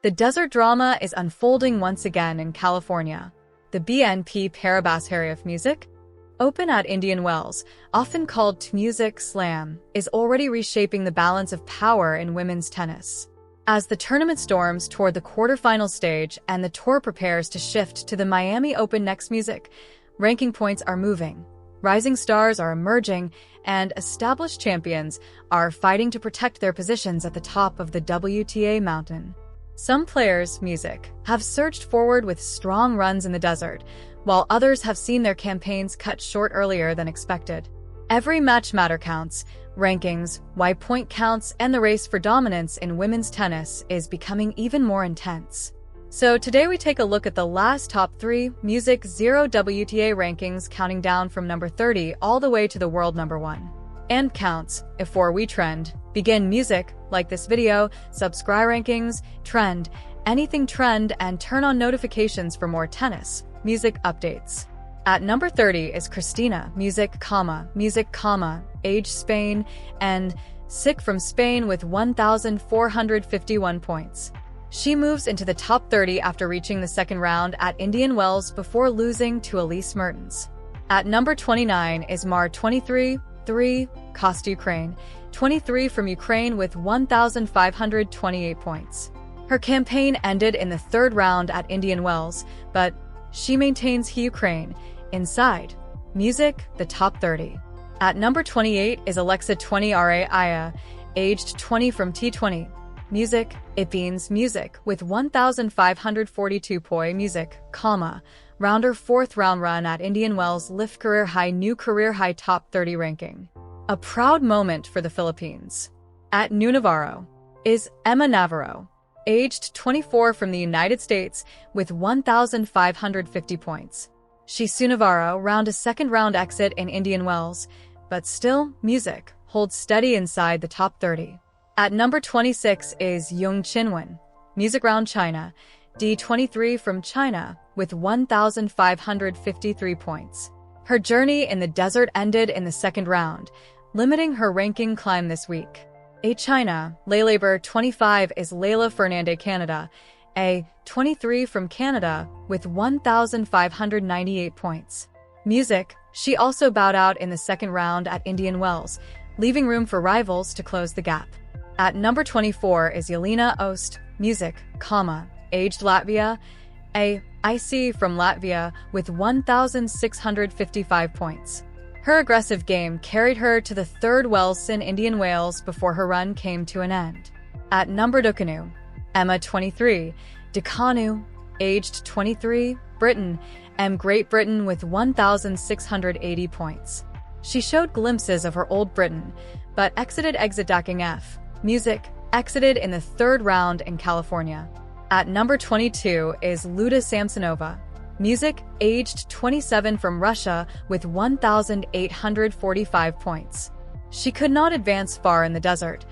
The desert drama is unfolding once again in California. The BNP Paribas area of music, open at Indian Wells, often called Music Slam, is already reshaping the balance of power in women's tennis. As the tournament storms toward the quarterfinal stage and the tour prepares to shift to the Miami Open next music, ranking points are moving. Rising stars are emerging, and established champions are fighting to protect their positions at the top of the WTA mountain. Some players, music, have surged forward with strong runs in the desert, while others have seen their campaigns cut short earlier than expected. Every match matter counts, rankings, why point counts, and the race for dominance in women's tennis is becoming even more intense. So today we take a look at the last top 3 Music 0 WTA rankings, counting down from number 30 all the way to the world number 1. And counts, before we trend. Begin music, like this video, subscribe rankings, trend, anything trend, and turn on notifications for more tennis music updates. At number 30 is Cristina, music, age Spain, and sick from Spain with 1,451 points. She moves into the top 30 after reaching the second round at Indian Wells before losing to Elise Mertens. At number 29 is Mar 23, Kost Ukraine, 23 from Ukraine with 1,528 points. Her campaign ended in the third round at Indian Wells, but she maintains Ukraine inside music, the top 30. At number 28 is Alexandra Eala, aged 20 from T20. Music, Ipines music with 1,542 poi music, rounder fourth round run at Indian Wells lift new career high top 30 ranking. A proud moment for the Philippines. At New Navarro is Emma Navarro, aged 24 from the United States with 1,550 points. She Navarro round a second round exit in Indian Wells, but still, music holds steady inside the top 30. At number 26 is Yung Qinwen, music round China, D23 from China with 1,553 points. Her journey in the desert ended in the second round, limiting her ranking climb this week. A China, Labor 25 is Leila Fernandez Canada, a 23 from Canada with 1,598 points. Music, she also bowed out in the second round at Indian Wells, leaving room for rivals to close the gap. At number 24 is Jelena Ost, music, aged Latvia, a IC from Latvia with 1,655 points. Her aggressive game carried her to the third Wells in Indian Wales before her run came to an end. At number Ducanu, Emma 23, Ducanu, aged 23, Britain, Great Britain with 1,680 points. She showed glimpses of her old Britain, but exited F. Music, exited in the third round in California. At number 22 is Luda Samsonova, music, aged 27 from Russia with 1,845 points. She could not advance far in the desert,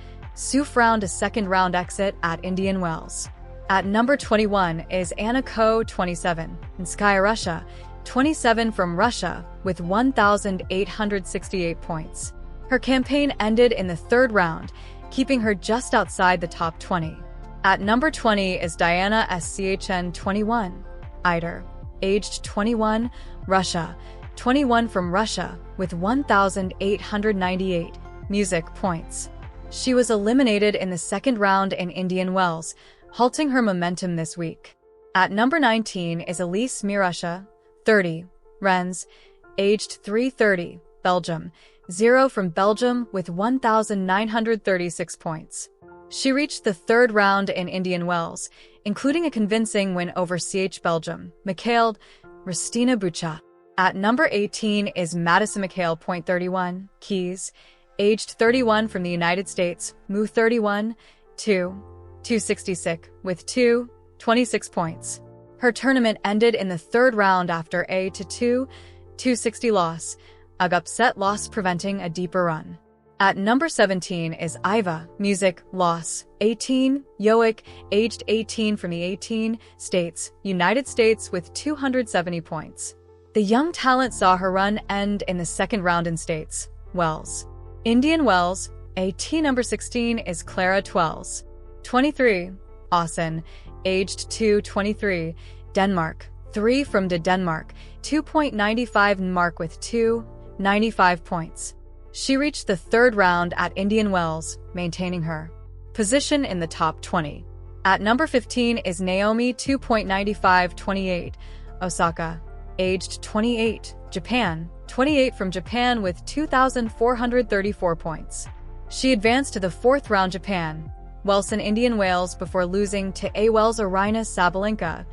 found a second round exit at Indian Wells. At number 21 is Anna Ko 27, Skya Russia, 27 from Russia with 1,868 points. Her campaign ended in the third round, keeping her just outside the top 20. At number 20 is Diana Schn 21, Eider, aged 21, Russia, 21 from Russia with 1,898 music points. She was eliminated in the second round in Indian Wells, halting her momentum this week. At number 19 is Elise Mirusha, 30, Rennes, aged 330, Belgium, 0 from Belgium with 1,936 points. She reached the third round in Indian Wells, including a convincing win over Belgium, Mikhail Ristina Bucha. At number 18 is Madison Mikhail, 31, Keys, aged 31 from the United States, Mu 31, 266, with 226 points. Her tournament ended in the third round after a 260 loss, a upset loss preventing a deeper run. At number 17 is Iva, music, loss, 18, Yoick, aged 18 from the 18 states, United States with 270 points. The young talent saw her run end in the second round in states, Wells. Indian Wells, AT number 16 is Clara Twells, 23, Austin, aged 23, Denmark, 3 from Denmark, 2.95 mark with 2.95 points. She reached the third round at Indian Wells, maintaining her position in the top 20. At number 15 is Naomi 2.95-28, Osaka, aged 28, Japan, 28 from Japan with 2,434 points. She advanced to the fourth round Japan, Welson Indian Wales before losing to A. Wells Arina Sabalenka.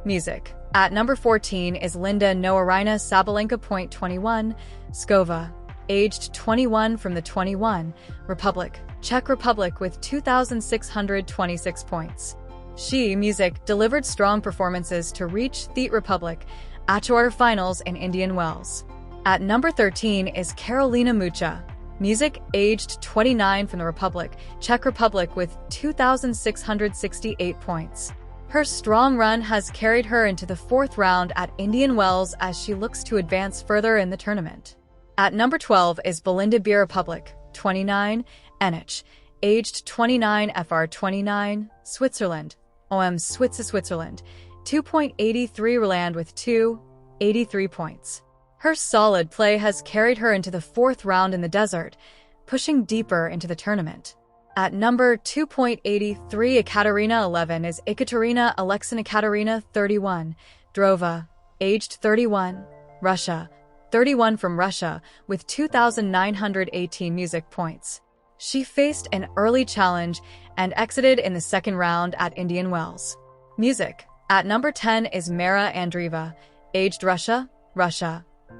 Music. At number 14 is Linda No Arina Sabalenka .21, Skova, aged 21 from the 21, Republic, Czech Republic with 2,626 points. She, Music, delivered strong performances to reach the Republic at quarterfinals in Indian Wells. At number 13 is Karolina Mucha, Music, aged 29 from the Republic, Czech Republic with 2,668 points. Her strong run has carried her into the fourth round at Indian Wells as she looks to advance further in the tournament. At number 12 is Belinda B. Republic, 29, NH, aged 29 FR 29, Switzerland, Switzerland, 2.83 Roland with 2.83 points. Her solid play has carried her into the fourth round in the desert, pushing deeper into the tournament. At number 2.83 Ekaterina 11 is Ekaterina Alexandra Ekaterina 31, Drova, aged 31, Russia, 31 from Russia, with 2,918 music points. She faced an early challenge and exited in the second round at Indian Wells. Music. At number 10 is Mara Andreeva, aged Russia,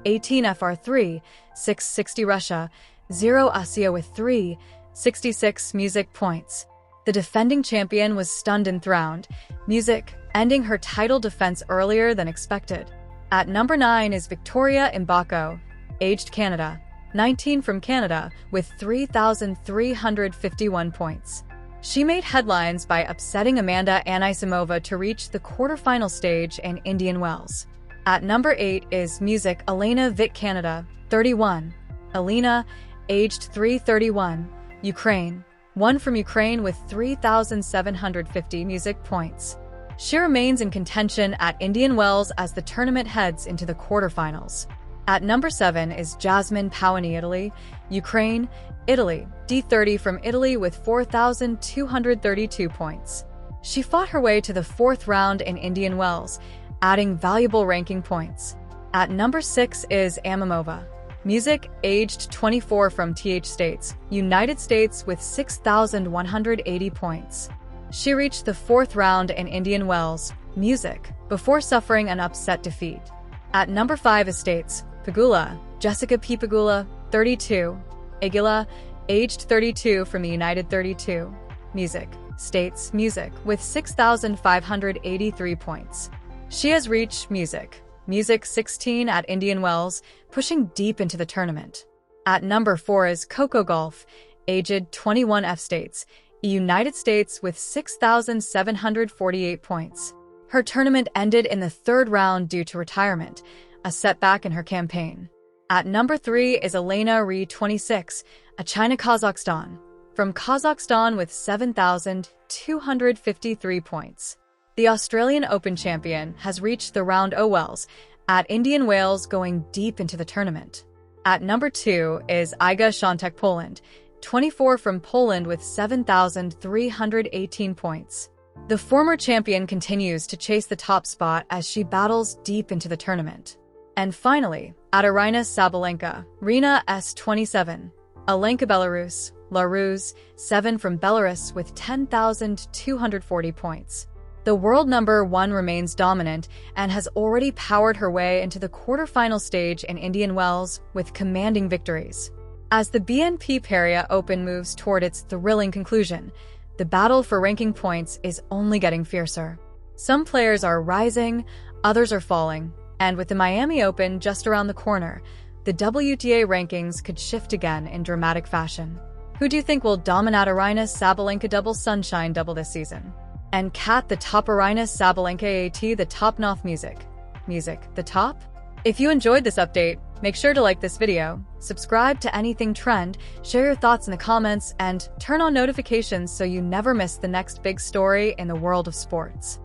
18 FR3, 660 Russia, 0 Asia with 366 music points. The defending champion was stunned and thrown, Music, ending her title defense earlier than expected. At number 9 is Victoria Mbako, aged Canada, 19 from Canada, with 3,351 points. She made headlines by upsetting Amanda Anisimova to reach the quarterfinal stage in Indian Wells. At number 8 is Music Elena Vit Canada, 31. Elena, aged 331, Ukraine, 1 from Ukraine with 3,750 music points. She remains in contention at Indian Wells as the tournament heads into the quarterfinals. At number 7 is Jasmine Powani, Italy, Ukraine, Italy, D30 from Italy with 4,232 points. She fought her way to the fourth round in Indian Wells, adding valuable ranking points. At number 6 is Amamova, Music, aged 24 from TH States, United States with 6,180 points. She reached the fourth round in Indian Wells, Music, before suffering an upset defeat. At number 5 is States, Pegula, Jessica P. Pegula, 32, Aguila, aged 32 from the United 32, Music, States, Music, with 6,583 points. She has reached Music 16 at Indian Wells, pushing deep into the tournament. At number 4 is Coco Gauff, aged 21 F States, United States with 6,748 points. Her tournament ended in the third round due to retirement, a setback in her campaign. At number 3 is Elena Ri 26, a China Kazakhstan, from Kazakhstan with 7,253 points. The Australian Open champion has reached the round O Wells at Indian Wales, going deep into the tournament. At number 2 is Iga Świątek, Poland, 24 from Poland with 7,318 points. The former champion continues to chase the top spot as she battles deep into the tournament. And finally, at Arina Sabalenka, Rina S27, Alenka Belarus, Larus, 7 from Belarus with 10,240 points. The world number 1 remains dominant and has already powered her way into the quarterfinal stage in Indian Wells with commanding victories. As the BNP Paribas Open moves toward its thrilling conclusion, the battle for ranking points is only getting fiercer. Some players are rising, others are falling, and with the Miami Open just around the corner, the WTA rankings could shift again in dramatic fashion. Who do you think will dominate Arina Sabalenka double Sunshine double this season? And Kat, the top Arina Sabalenka AT, the top North Music, the top? If you enjoyed this update, Make sure to like this video, subscribe to Anything Trend, share your thoughts in the comments, and turn on notifications so you never miss the next big story in the world of sports.